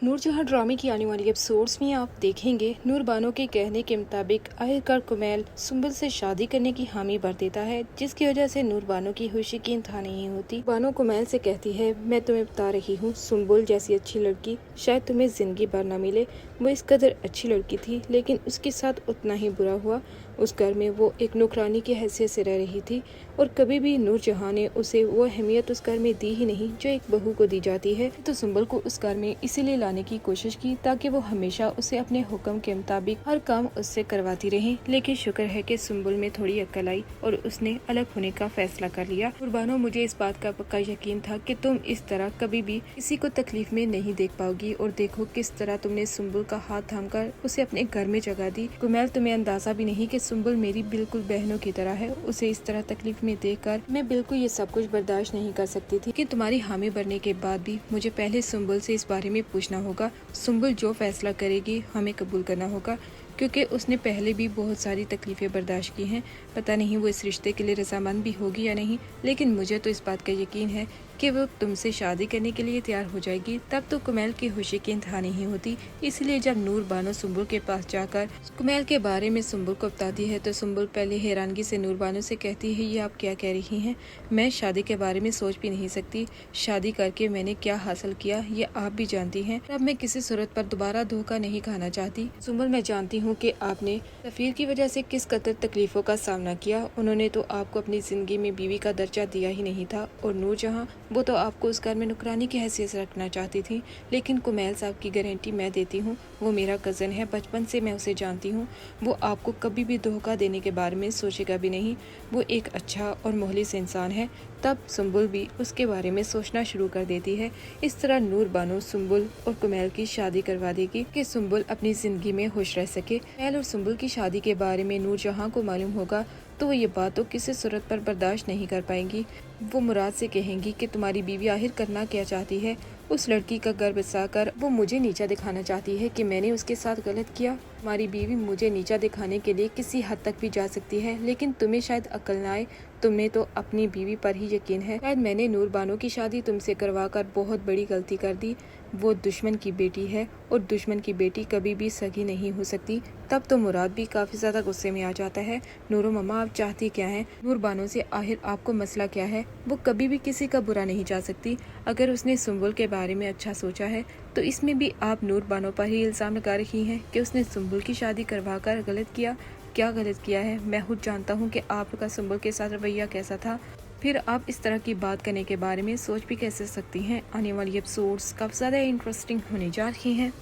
नूरजहां ड्रामे की आने वाली एपिसोड्स में आप देखेंगे नूर बानो के कहने के मुताबिक आखिरकार कुमैल सुंबुल से शादी करने की हामी भर देता है, जिसकी वजह से नूर बानो की खुशी की इंतहा नहीं होती। बानो कुमैल से कहती है, मैं तुम्हें बता रही हूँ, सुंबुल जैसी अच्छी लड़की शायद तुम्हें जिंदगी भर न मिले। वो इस कदर अच्छी लड़की थी, लेकिन उसके साथ उतना ही बुरा हुआ। उस घर में वो एक नौकरानी की हैसियत से रह रही थी और कभी भी नूरजहां ने उसे वो अहमियत उस घर में दी ही नहीं जो एक बहू को दी जाती है। तो सुंबुल को उस घर में इसीलिए लाने की कोशिश की ताकि वो हमेशा उसे अपने हुक्म के मुताबिक हर काम उससे करवाती रहे। लेकिन शुक्र है कि सुंबुल में थोड़ी अक्ल आई और उसने अलग होने का फैसला कर लिया। कुर्बानो, मुझे इस बात का पक्का यकीन था कि तुम इस तरह कभी भी किसी को तकलीफ में नहीं देख पाओगी, और देखो किस तरह तुमने सुंबुल का हाथ थामकर उसे अपने घर में जगह दी। कुमैल, तुम्हें अंदाजा भी नहीं कि सुंबुल मेरी बिल्कुल बहनों की तरह है। उसे इस तरह तकलीफ में देखकर मैं बिल्कुल ये सब कुछ बर्दाश्त नहीं कर सकती थी कि तुम्हारी हामी भरने के बाद भी मुझे पहले सुंबुल से इस बारे में पूछना होगा। सुंबुल जो फैसला करेगी हमें कबूल करना होगा, क्योंकि उसने पहले भी बहुत सारी तकलीफें बर्दाश्त की हैं। पता नहीं वो इस रिश्ते के लिए रजामंद भी होगी या नहीं, लेकिन मुझे तो इस बात का यकीन है कि वो तुमसे शादी करने के लिए तैयार हो जाएगी। तब तो कुमैल की खुशी की इंतहा नहीं होती। इसलिए जब नूर बानो सुंबुल के पास जाकर कुमैल के बारे में सुंबुल को बताती है तो सुंबुल पहले हैरानगी से नूर बानो से कहती है, ये आप क्या कह रही हैं? मैं शादी के बारे में सोच भी नहीं सकती। शादी करके मैंने क्या हासिल किया ये आप भी जानती हैं। अब मैं किसी सूरत पर दोबारा धोखा नहीं खाना चाहती। सुंबुल, मैं जानती हूँ कि आपने सफीर की वजह से किस कदर तकलीफों का सामना किया। उन्होंने तो आपको अपनी जिंदगी में बीवी का दर्जा दिया ही नहीं था, और नूरजहां, वो तो आपको उस घर में नुकरानी की हैसियत रखना चाहती थी। लेकिन कुमैल साहब की गारंटी मैं देती हूँ, वो मेरा कज़न है, बचपन से मैं उसे जानती हूँ। वो आपको कभी भी धोखा देने के बारे में सोचेगा भी नहीं। वो एक अच्छा और मुखलिस इंसान है। तब सुंबुल भी उसके बारे में सोचना शुरू कर देती है। इस तरह नूर बानो सुंबुल और कुमैल की शादी करवा देगी कि सुंबुल अपनी जिंदगी में खुश रह सके। कुमैल और सुंबुल की शादी के बारे में नूरजहां को मालूम होगा तो वो ये बात तो किसी सूरत पर बर्दाश्त नहीं कर पाएंगी। वो मुराद से कहेंगी कि तुम्हारी बीवी आखिर करना क्या चाहती है। उस लड़की का घर बसाकर वो मुझे नीचा दिखाना चाहती है कि मैंने उसके साथ गलत किया। हमारी बीवी मुझे नीचा दिखाने के लिए किसी हद तक भी जा सकती है, लेकिन तुम्हें शायद अक्ल ना आए। तुम्हें तो अपनी बीवी पर ही यकीन है। शायद मैंने नूर बानो की शादी तुमसे करवाकर बहुत बड़ी गलती कर दी। वो दुश्मन की बेटी है और दुश्मन की बेटी कभी भी सगी नहीं हो सकती। तब तो मुराद भी काफी ज्यादा गुस्से में आ जाता है। नूरो मम्मा, आप चाहती क्या हैं? नूर बानो से आखिर आपको मसला क्या है? वो कभी भी किसी का बुरा नहीं चाह सकती। अगर उसने सुंबुल के बारे में अच्छा सोचा है तो इसमें भी आप नूर बानो पर ही इल्जाम लगा रही हैं कि उसने सुंबुल की शादी करवाकर गलत किया। क्या गलत किया है? मैं खुद जानता हूँ कि आपका सुंबुल के साथ रवैया कैसा था। फिर आप इस तरह की बात करने के बारे में सोच भी कैसे सकती हैं? आने वाली एपिसोड्स काफी ज्यादा इंटरेस्टिंग होने जा रही हैं।